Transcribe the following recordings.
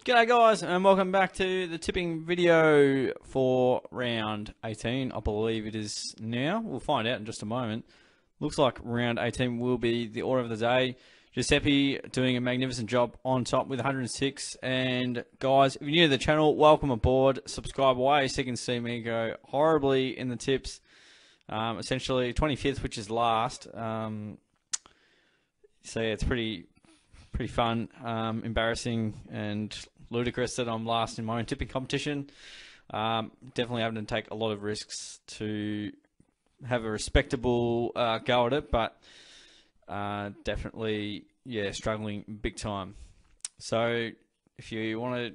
G'day guys, and welcome back to the tipping video for round 18. I believe it is now. We'll find out in just a moment. Looks like round 18 will be the order of the day. Giuseppe doing a magnificent job on top with 106. And guys, if you're new to the channel, welcome aboard. Subscribe away so you can see me go horribly in the tips. Essentially 25th, which is last. So yeah, it's pretty fun, embarrassing and ludicrous that I'm last in my own tipping competition. Definitely having to take a lot of risks to have a respectable go at it, but definitely, yeah, struggling big time. So if you want to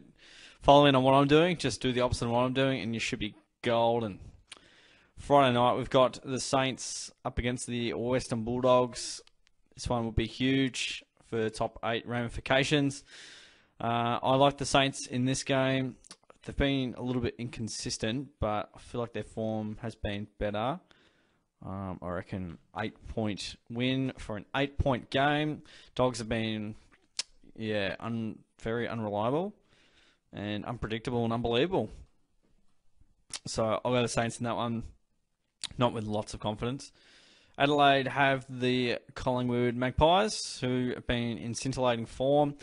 follow in on what I'm doing, just do the opposite of what I'm doing and you should be golden. Friday night, we've got the Saints up against the Western Bulldogs. This one will be huge for top 8 ramifications. I like the Saints in this game. They've been a little bit inconsistent, but I feel like their form has been better. I reckon 8-point win for an 8-point game. Dogs have been, yeah, very unreliable and unpredictable and unbelievable. So I'll go the Saints in that one, not with lots of confidence. Adelaide have the Collingwood Magpies, who have been in scintillating form.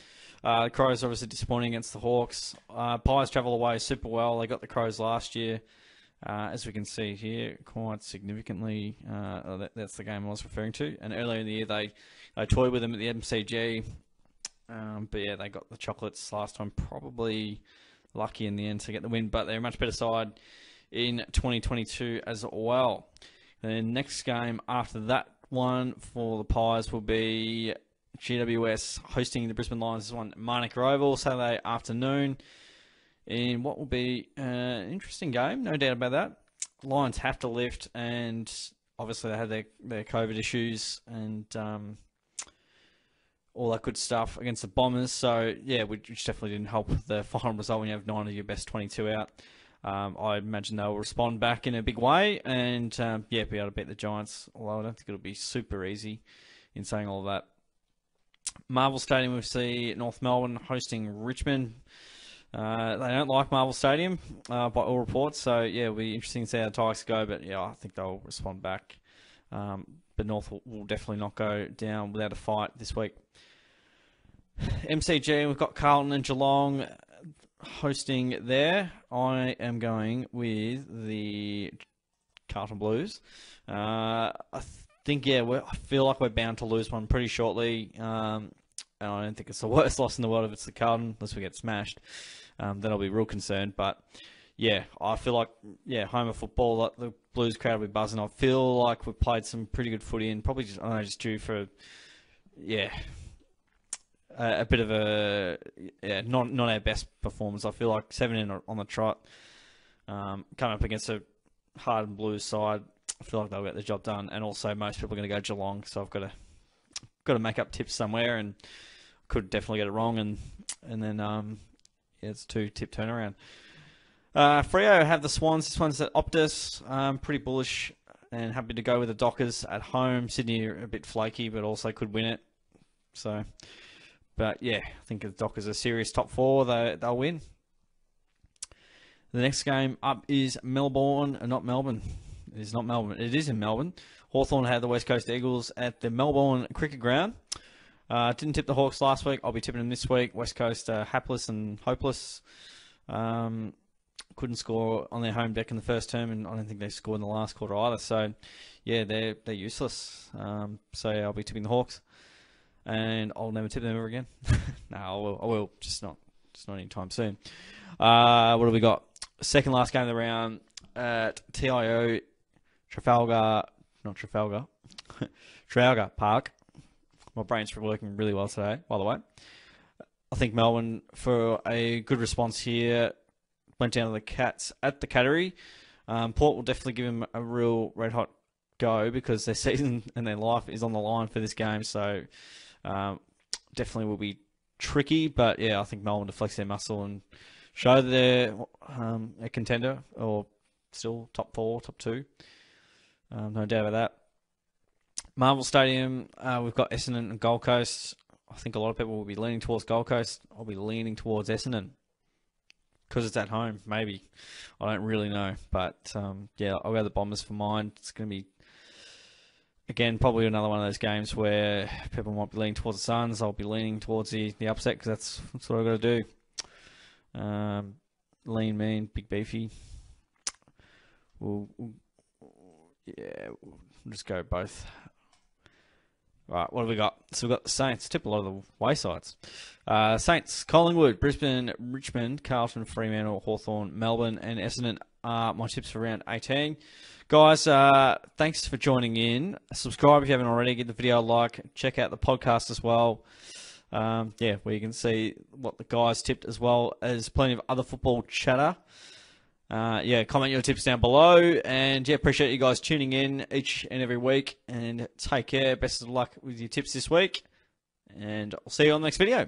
The Crows obviously disappointing against the Hawks. Pies travel away super well. They got the Crows last year, as we can see here, quite significantly. That's the game I was referring to. And earlier in the year, they toyed with them at the MCG. But yeah, they got the chocolates last time. Probably lucky in the end to get the win, but they're a much better side in 2022 as well. The next game after that one for the Pies will be GWS hosting the Brisbane Lions. This one, Manuka Oval, Saturday afternoon, in what will be an interesting game, no doubt about that. Lions have to lift, and obviously they had their COVID issues and all that good stuff against the Bombers. So yeah, which definitely didn't help the final result when you have 9 of your best 22 out. I imagine they'll respond back in a big way and, yeah, be able to beat the Giants, although I don't think it'll be super easy in saying all that. Marvel Stadium, we see North Melbourne hosting Richmond. They don't like Marvel Stadium, by all reports, so, yeah, it'll be interesting to see how the Tigers go, but, yeah, I think they'll respond back. But North will definitely not go down without a fight this week. MCG, we've got Carlton and Geelong hosting there. I am going with the Carlton Blues. I think, yeah, I feel like we're bound to lose one pretty shortly. And I don't think it's the worst loss in the world if it's the Carlton, unless we get smashed. Then I'll be real concerned. But, yeah, I feel like, yeah, home of football, like the Blues crowd will be buzzing. I feel like we've played some pretty good footy and probably just, I don't know, just due for, yeah, a bit of a, yeah, not our best performance. I feel like 7 in on the trot, coming up against a hard Blues side, I feel like they'll get the job done. And also, most people are going to go Geelong, so I've got to make up tips somewhere, and could definitely get it wrong. And then yeah, it's 2-tip turnaround. Freo have the Swans. This one's at Optus. Pretty bullish and happy to go with the Dockers at home. Sydney are a bit flaky, but also could win it. So. But yeah, I think the Dockers are serious top 4. They'll win. The next game up is Melbourne, not Melbourne. It is not Melbourne. It is in Melbourne. Hawthorn had the West Coast Eagles at the Melbourne Cricket Ground. Didn't tip the Hawks last week. I'll be tipping them this week. West Coast hapless and hopeless. Couldn't score on their home deck in the first term, and I don't think they scored in the last quarter either. So yeah, they're useless. So yeah, I'll be tipping the Hawks. And I'll never tip them ever again. No, I will. Just not anytime soon. What have we got? Second last game of the round at TIO Trafalgar Park. My brain's working really well today, by the way. I think Melbourne, for a good response here, went down to the Cats at the Cattery. Port will definitely give them a real red-hot go because their season and their life is on the line for this game. So definitely will be tricky, but yeah, I think Melbourne to flex their muscle and show that they're a contender or still top 4, top 2. No doubt about that. Marvel Stadium, we've got Essendon and Gold Coast. I think a lot of people will be leaning towards Gold Coast. I'll be leaning towards Essendon because it's at home. Maybe. I don't really know. But, yeah, I'll go the Bombers for mine. It's going to be, again, probably another one of those games where people might be leaning towards the Suns. I'll be leaning towards the upset because that's what I've got to do. Lean, mean, big, beefy. We'll just go both. Right, what have we got? So we've got the Saints. Tip a lot of the waysides. Saints, Collingwood, Brisbane, Richmond, Carlton, Fremantle, Hawthorn, Melbourne, and Essendon are my tips for round 18. Guys, thanks for joining in. Subscribe if you haven't already. Give the video a like. Check out the podcast as well. Where you can see what the guys tipped as well as plenty of other football chatter. Comment your tips down below. And, appreciate you guys tuning in each and every week. And take care. Best of luck with your tips this week. And I'll see you on the next video.